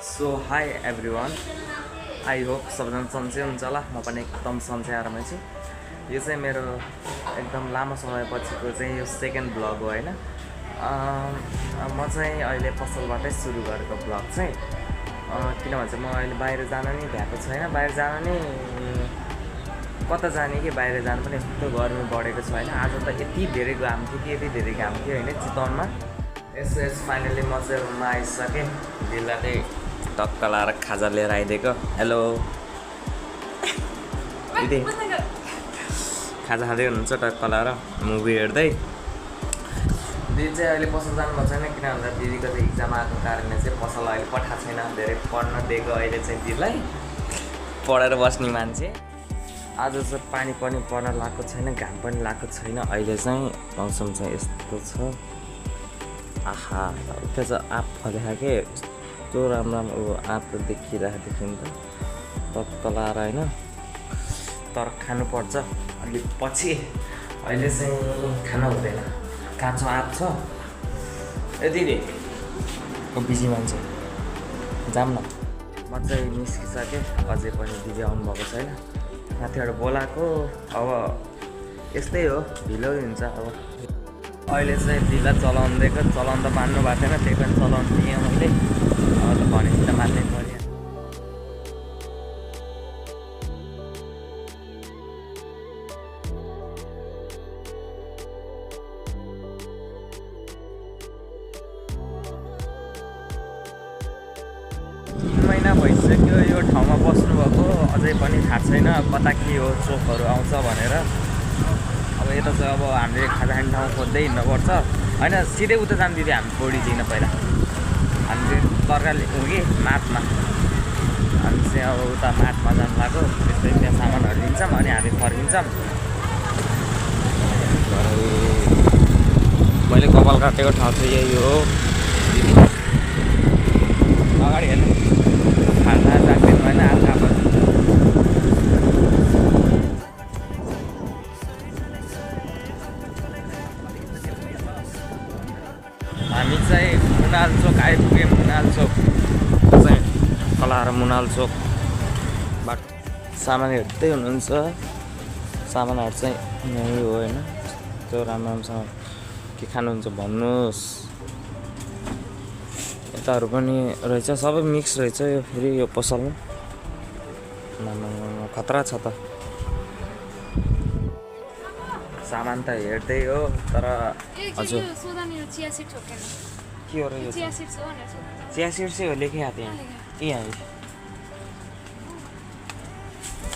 So high everyone, I hope सबजना सन्चै हुन्छ होला। म पनि एकदम सन्चै आरामै छु। यो चाहिँ मेरो एकदम लामो समयपछिको चाहिँ यो सेकेन्ड भ्लग हो होइन। म चाहिँ अहिले पसलबाटै सुरु गरेको भ्लग चाहिँ किनभने चाहिँ म अहिले बाहिर जान नि भ्याएको छैन। बाहिर जान नि कता जाने कि बाहिर जानु पनि यस्तो गर्मी बढेको छ होइन। आज त यति धेरै घाम थियो कि यति धेरै घाम थियो होइन चितवनमा। यस फाइनली म चाहिँ रुममा आइसकेँ। दिललाई टक्क लाएर खाजा लिएर आइदिएको। हेलो दिदी, खाजा खाँदै हुनुहुन्छ टक्क लाएर मुभी हेर्दै। दिदी चाहिँ अहिले पसल जानुभएको छैन किन भन्दा दिदीको चाहिँ इक्जाम आएको कारणले चाहिँ पसल अहिले पठाएको छैन। धेरै पढ्न दिएको अहिले चाहिँ दिदीलाई, पढेर बस्ने मान्छे। आज चाहिँ पानी पनि पर्न लागेको छैन, घाम पनि लागेको छैन। अहिले चाहिँ मौसम चाहिँ यस्तो छ। आहा, त्यो चाहिँ आँप फलेको के यस्तो राम्रो आँप देखिरहेको थियो नि त टक्क लाएर होइन। तर खानुपर्छ अलिक पछि, अहिले चाहिँ खानु हुँदैन। काँचो आँप छ। ए दिदी बिजी मान्छे जाऊँ न। म चाहिँ निस्किसकेँ, अझै पनि दिदी आउनुभएको छैन। माथिबाट बोलाएको। अब यस्तै हो, ढिलो हुन्छ। अब अहिले चाहिँ दिदीलाई चलाउनु दिएको, चलाउनु त मान्नु भएको थिएन, त्यही पनि चलाउनु दिएँ मैले। अब त भनेपछि त मान्नै पऱ्यो। महिना भइसक्यो यो ठाउँमा बस्नुभएको, अझै पनि थाहा छैन कता के हो चोकहरू आउँछ भनेर। अब यता चाहिँ अब हामीले खाजा खाने ठाउँ खोज्दै हिँड्नुपर्छ होइन। सिधै उता जानु दिदी, हामी पौडी दिएन पहिला। हामी तरकारी हो कि माथमा, हामी चाहिँ अब उता माथमा जानु लाग्यो। त्यस्तै त्यहाँ सामानहरू लिन्छौँ अनि हामी फर्किन्छौँ। मैले कपाल काटेको ठाउँ चाहिँ यही हो। अगाडि हेर्नु खाना राख्दैन होइन। हामी चाहिँ मुनाल चोक आइपुग्यौँ। मुनाल चोक चाहिँ कलाएर मुनाल चोक बाट सामान हेर्दै हुनुहुन्छ। सामानहरू चाहिँ यहीँ हो होइन। त्यो राम्रो राम्रो सामान के खानुहुन्छ भन्नुहोस्। यताहरू पनि रहेछ, सबै मिक्स रहेछ यो फेरि यो पसलमा। खतरा छ त। सामान त हेर्दै हो तर हजुर के हो र यो चिया सिड चाहिँ हो लेखेको थियो यहाँ।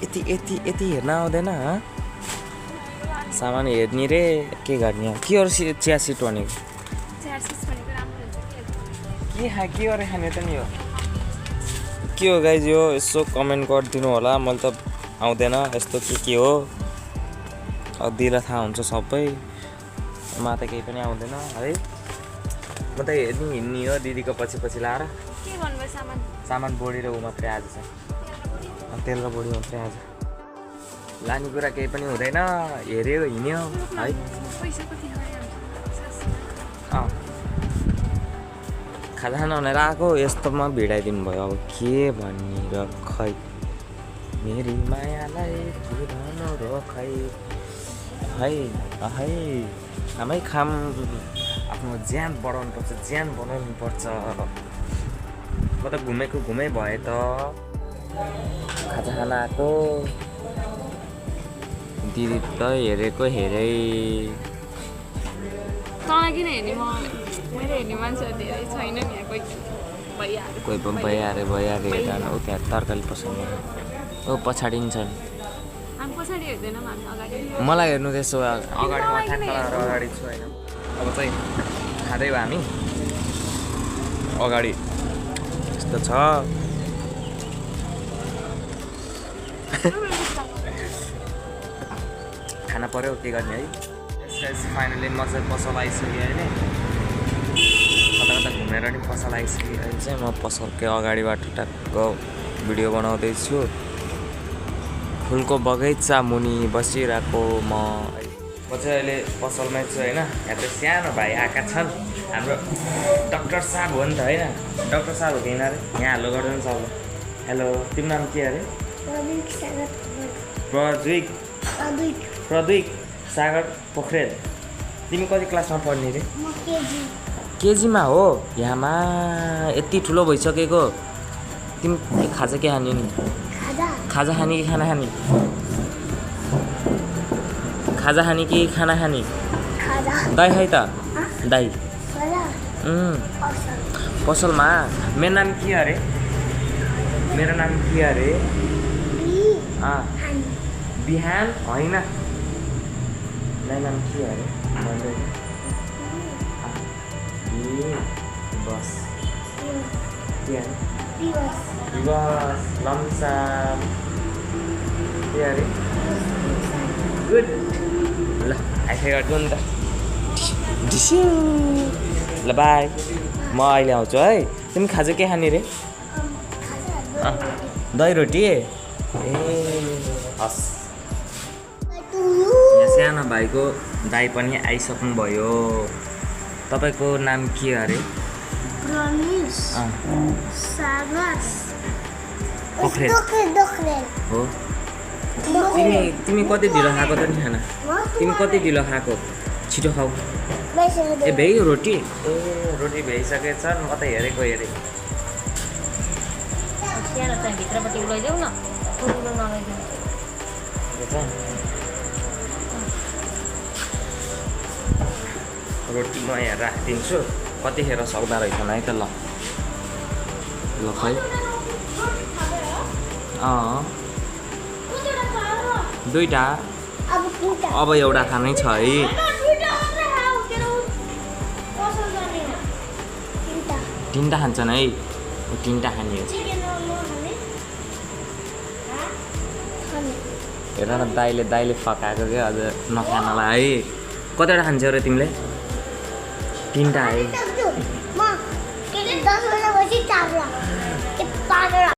यति यति यति हेर्न आउँदैन। सामान हेर्ने रे के गर्ने के हो चिया सिड भनेको? के हो खाने त नि हो के हो गाइज? यो यसो कमेन्ट गरिदिनु होला। मैले त आउँदैन यस्तो के हो। अब दिदीलाई थाहा हुन्छ सबै, म त केही पनि आउँदैन है। म त हिँड्ने हो दिदीको पछि पछि लाएर। सामान बोडी र ऊ मात्रै आज चाहिँ, तेल र बोडी मात्रै आज। लाने कुरा केही पनि हुँदैन, हेऱ्यो हिँड्यो है। खाजा खान भनेर आएको, यस्तोमा भिडाइदिनु भयो। अब के भन्ने र खै, मेरी मायालाई के भन्नु र खै है है। खामै खाम, आफ्नो ज्यान बढाउनु पर्छ, ज्यान बनाउनु पर्छ। म त घुमेको घुमै भए त। खाजा खान आएको, दिदी त हेरेको हेरै। तँलाई किन हेर्ने? मैले हेर्ने मान्छेहरू धेरै छैन नि, कोही पनि भइहाल्यो हेर्दा ऊ त्यहाँ तरकारी पसलमा ऊ पछाडि नि छन्। मलाई हेर्नु त्यसो अगाडि अगाडि छु होइन। अब चाहिँ खाँदै भयो हामी अगाडि। यस्तो छ खाना पर्यो, के गर्ने है। फाइनली म चाहिँ पसल आइसकेँ होइन। कता कता घुमेर नि पसल आइसकेँ। अहिले चाहिँ म पसलकै अगाडिबाट टक्क भिडियो बनाउँदैछु। फुलको बगैँचा मुनि बसिरहेको म चाहिँ अहिले पसलमै छु होइन। यहाँ चाहिँ सानो भाइ आएका छन्। हाम्रो डाक्टर साहब हो नि त होइन डाक्टर साहब हो कि होइन अरे यहाँ हेलो गर्नु सक्छ हेलो तिम्रो नाम के अरे प्रद्विक सागर पोखरेल तिमी कति क्लासमा पढ्ने रे केजीमा हो यहाँमा यति ठुलो भइसकेको तिमी खाजा के खाने नि खाजा खाने कि खाना खाने खाजा खाने कि खाना खाने दाई है त दाई पसलमा मेरो नाम के अरे मेरो नाम के अरे बिहान होइन मेरो नाम के अरे बस के अरे दिवस लमसाम के अरे गुड ल आइफाइ गर्छु नि त ल बाई म अहिले आउँछु है तिमी खाजा के खाने रे दही रोटी ए हस् यहाँ सानो भाइको दाई पनि आइसक्नु भयो तपाईँको नाम के अरे पोखरेल हो तिमी कति ढिलो खाएको त नि खाना तिमी कति ढिलो खाएको छिटो खाऊ ए भ्याइ रोटी ए रोटी भ्याइसकेछ म त हेरेको हेरेँ भित्रपट्टि लैजाऊ न रोटी म यहाँ राखिदिन्छु कतिखेर सक्दा रहेछ है त ल खै दुईवटा अब एउटा खानै छ है तिनवटा खान्छन् है तिनवटा खाने हो हेर न दाइले फकाएको क्या अझ नखानलाई है कतिवटा खान्छौ र तिमीले तिनवटा है